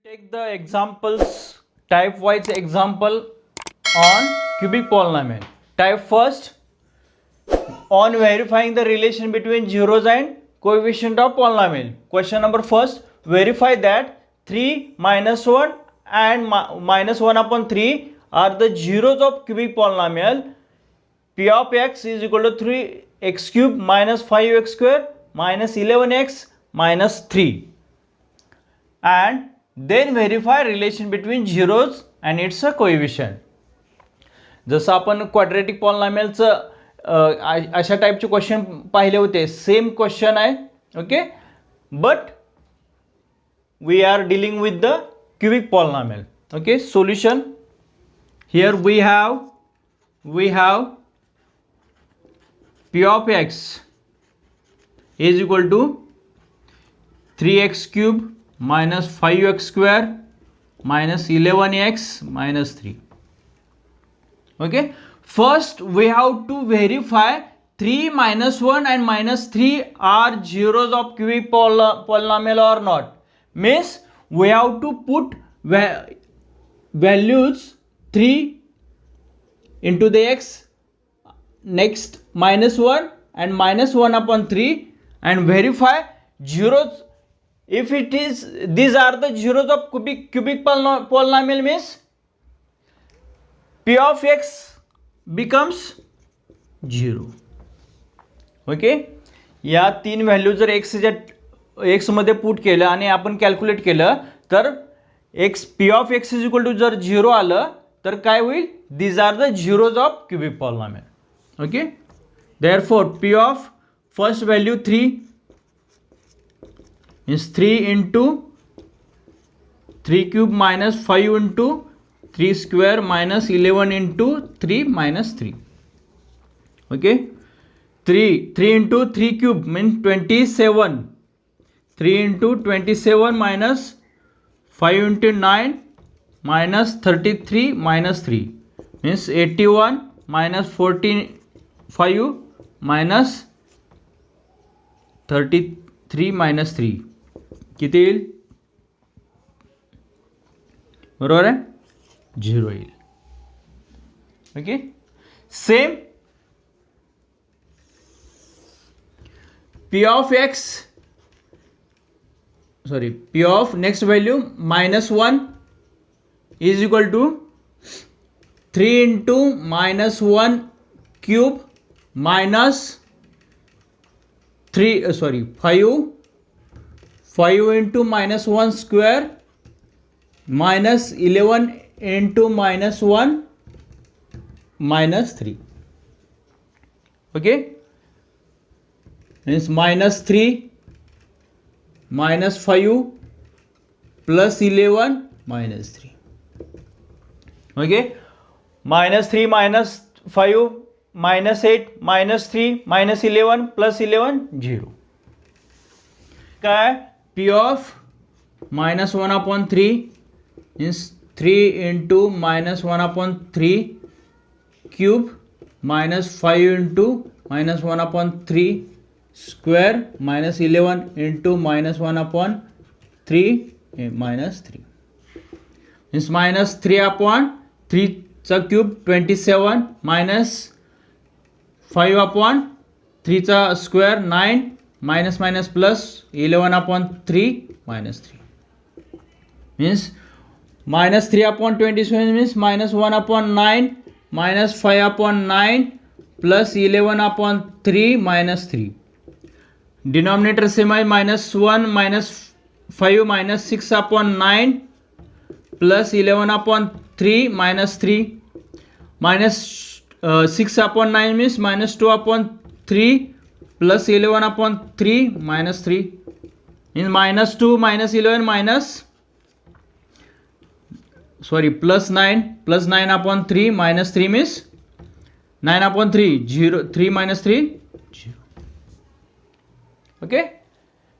Take the examples, type wise example on cubic polynomial. Type first, on verifying the relation between zeros and coefficient of polynomial. Question number first, verify that 3 minus 1 and minus 1 upon 3 are the zeros of cubic polynomial. P of x is equal to 3x cube minus 5x square minus 11x minus 3. And then verify relation between zeros and its coefficient. जसं आपण quadratic पॉलिनॉमियलचं अशा टाईपचे question पाहिले होते, same question आहे. Okay, but we are dealing with the cubic polynomial. Okay, solution here we have p of x is equal to 3x cube minus 5x square minus 11x minus 3. Okay, first we have to verify 3 minus 1 and minus 3 are zeros of cubic polynomial or not. Means we have to put values 3 into the x, next minus 1 and minus 1 upon 3 and verify zeros. If it is, these are the zeros of cubic polynomial, means p of x becomes 0. Okay, या तीन value जर x मध्ये put केलं आणि आपण calculate केलं तर x p of x is equal to जर 0 आलं तर काय होईल, these are the zeros of cubic polynomial. Okay, therefore p of first value 3 is 3 into 3 cube minus 5 into 3 square minus 11 into 3 minus 3. Okay, 3 into 3 cube means 27. 3 into 27 minus 5 into 9 minus 33 minus 3 means 81 minus 45 minus 33 minus 3 किती येईल, बरोबर आहे, 0 येईल. Okay, same p of next value minus 1 is equal to 3 into minus 1 cube minus 5 into minus 1 square minus 11 into minus 1 minus 3. Okay, means minus 3 minus 5 plus 11 minus 3. Okay, minus 3 minus 5 minus 8 minus 3 minus 11 plus 11 0. काय, p of minus 1 upon 3 means 3 into minus 1 upon 3 cube minus 5 into minus 1 upon 3 square minus 11 into minus 1 upon 3 minus 3 means minus 3 upon 3 चा cube 27 minus 5 upon 3 चा square 9 minus minus plus 11 upon 3 minus 3 means minus 3 upon 27 means minus 1 upon 9 minus 5 upon 9 plus 11 upon 3 minus 3. Denominator same है, minus 1 minus 5 minus 6 upon 9 plus 11 upon 3 minus 3 minus 6 upon 9 means minus 2 upon 3 plus 11 upon 3 minus 3 means minus 2 minus 11 minus plus 9 upon 3 minus 3 means 9 upon 3 0, 3 minus 3 0. Okay,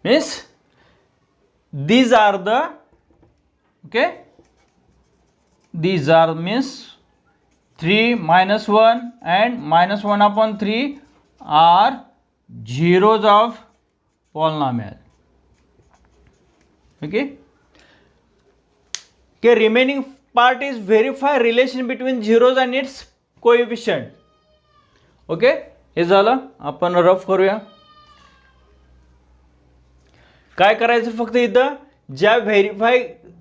means these are the, okay, these are means 3 minus 1 and minus 1 upon 3 are zeros of polynomial. Okay, के remaining part is verify relation between zeros and its coefficient. Okay, हे झालं. आपण rough करूया. काय करायचं, फक्त इथं ज्या व्हेरीफाय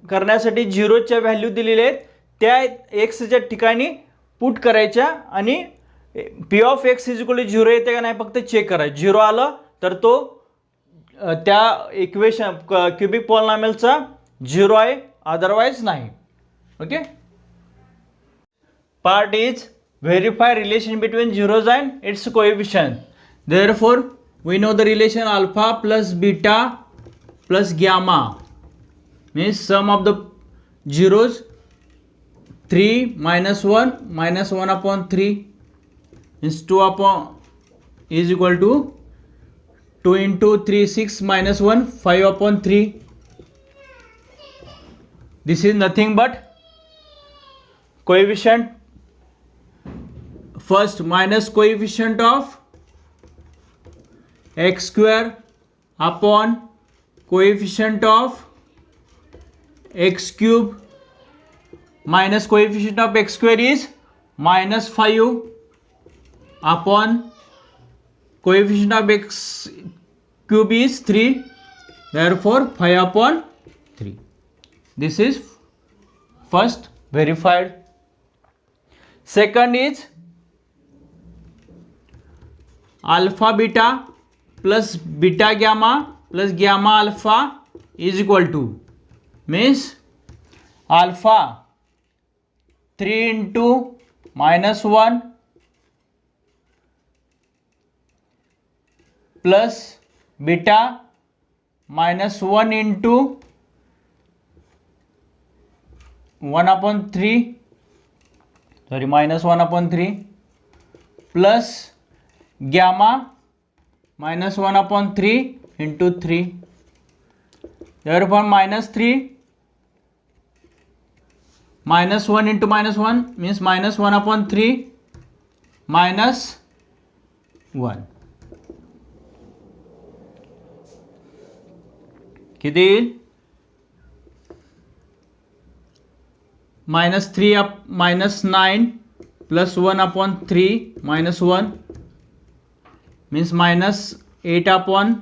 करण्यासाठी झिरोच्या व्हॅल्यू दिलेल्या आहेत त्या एक्सच्या ठिकाणी पुट करायच्या आणि p of x is equal to zero येते का नाही फक्त चेक करायचं. झिरो आलं तर तो त्या इक्वेशन क्युबिक पॉलिनॉमियलचा झिरो आहे, अदरवाइज नाही. Okay, part is verify relation between zeros and its coefficient. Therefore we know the relation alpha plus beta plus gamma means sum of the zeros 3 minus 1 minus 1 upon 3 means 2 upon is equal to 2 into 3 6 minus 1 5 upon 3. This is nothing but coefficient. First minus coefficient of x square upon coefficient of x cube minus coefficient of x square is minus 5 upon coefficient of x cube is 3, therefore 5 upon 3. This is first verified. Second is alpha beta plus beta gamma plus gamma alpha is equal to means alpha 3 into minus 1 plus beta minus 1 into 1 upon 3 minus 1 upon 3 plus gamma minus 1 upon 3 into 3. Therefore minus 3 minus 1 into minus 1 means minus 1 upon 3 minus 1. किती येईल? minus 3 up minus 9 plus 1 upon 3 minus 1 means minus 8 upon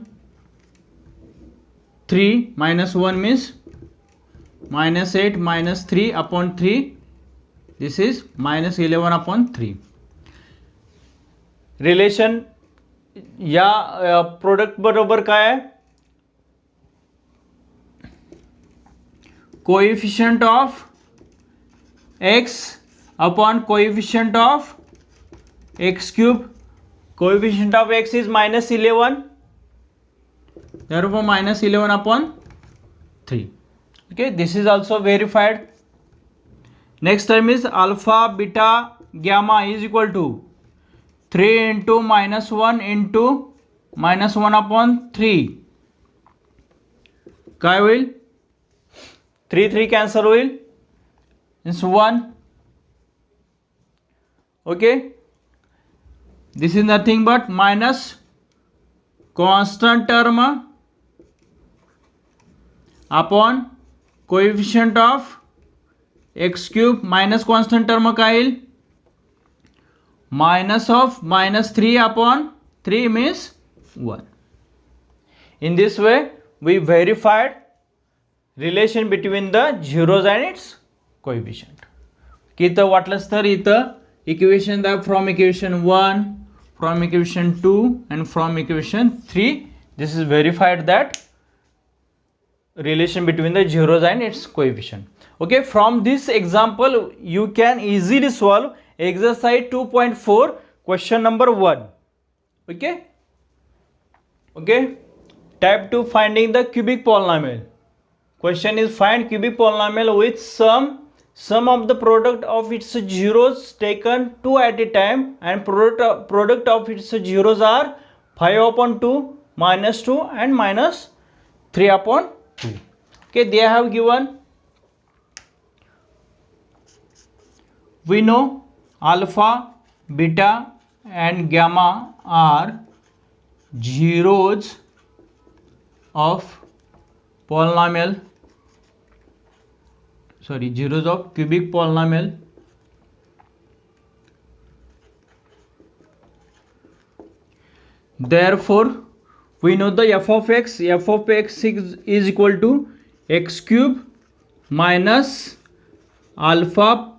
3 minus 1 means minus 8 minus 3 upon 3. This is minus 11 upon 3. Relation या product बरोबर काय आहे? Coefficient of x upon coefficient of x cube. Coefficient of x is minus 11, therefore minus 11 upon 3. Okay, this is also verified. Next term is alpha beta gamma is equal to 3 into minus 1 into minus 1 upon 3. काय होईल? 3 cancel होईल, means 1. Okay, this is nothing but minus constant term upon coefficient of x cube minus constant term काय येईल? minus of minus 3 upon 3 means 1. In this way we verified relation between the zeros and its coefficient. की इथं वाटलंच तर इथं equation the from equation 1, from equation 2 and from equation 3. This is verified that relation between the zeros and its coefficient. Okay, from this example you can easily solve exercise 2.4 question number 1. Okay, type 2 finding the cubic polynomial. Question is find cubic polynomial with sum of the product of its zeros taken 2 at a time and product of its zeros are 5 upon 2, minus 2 and minus 3 upon 2. Okay, they have given, we know alpha, beta and gamma are zeros of polynomial zeros of cubic polynomial. Therefore we know the f of x is equal to x cube minus alpha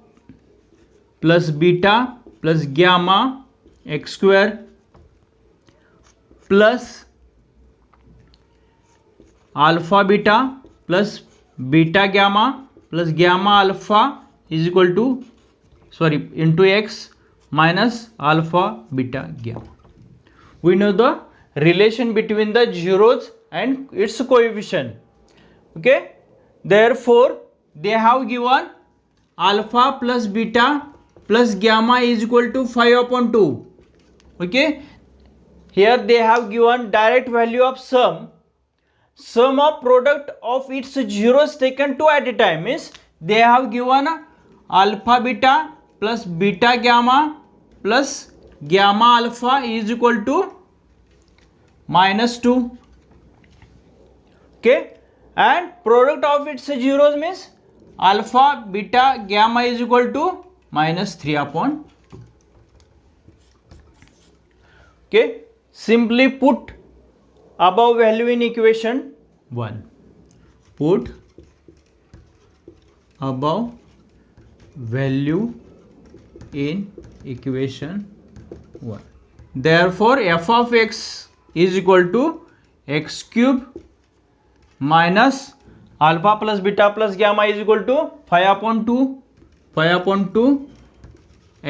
plus beta plus gamma x square plus alpha beta plus beta gamma plus gamma alpha is equal to into x minus alpha beta gamma. We know the relation between the zeros and its coefficient. Okay, therefore they have given alpha plus beta plus gamma is equal to 5/2. Okay, here they have given direct value of sum of product of its zeros taken two at a time, means they have given alpha beta plus beta gamma plus gamma alpha is equal to -2. Okay, and product of its zeros means alpha beta gamma is equal to -3/2. Okay, simply put above value in equation 1. Put above value in equation 1. Therefore f of x is equal to x cube minus alpha plus beta plus gamma is equal to 5/2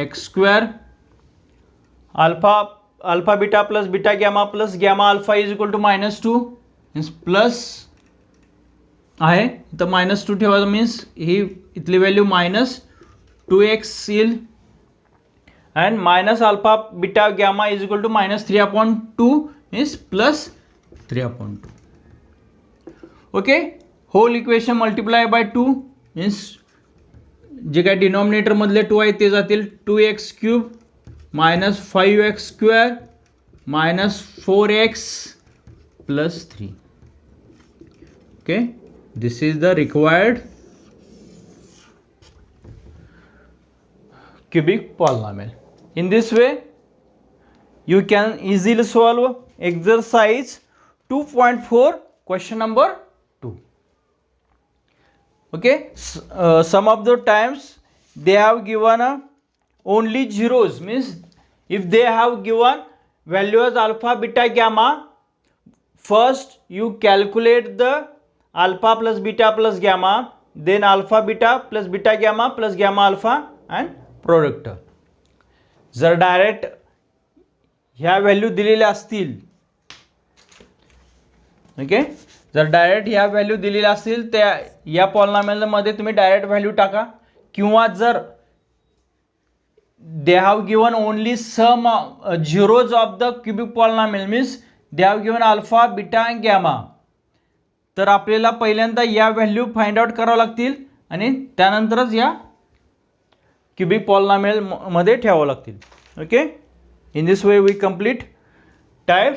x square alpha beta plus beta gamma plus gamma alpha is equal to -2 means plus आहे तर -2 ठेवायचं means he इथली value -2x येईल and minus alpha beta gamma is equal to -3/2 means plus 3/2. Okay, whole equation multiply by 2 means जे काय denominator मधले 2 आहेत ते जातील 2x cube minus 5x square minus 4x plus 3. Okay, this is the required cubic polynomial. In this way you can easily solve exercise 2.4 question number 2. Okay, some of the times they have given only zeros, means if they have given values alpha beta gamma, first you calculate the alpha plus beta plus gamma, then alpha beta plus beta gamma plus gamma alpha and product. जर direct ह्या value दिलेल्या असतील, okay, जर direct ह्या value दिलेल्या असतील त्या या पॉलिनॉमियल मध्ये तुम्ही डायरेक्ट व्हॅल्यू टाका, किंवा जर they have given only some zeros of the cubic polynomial, means they have given alpha beta and gamma, तर आपल्याला पहिल्यांदा या व्हॅल्यू फाइंड आउट करावं लागतील आणि त्यानंतरच या क्यूबिक पॉलिनॉमियल मध्ये ठेवावं लागतील. Okay, in this way we complete type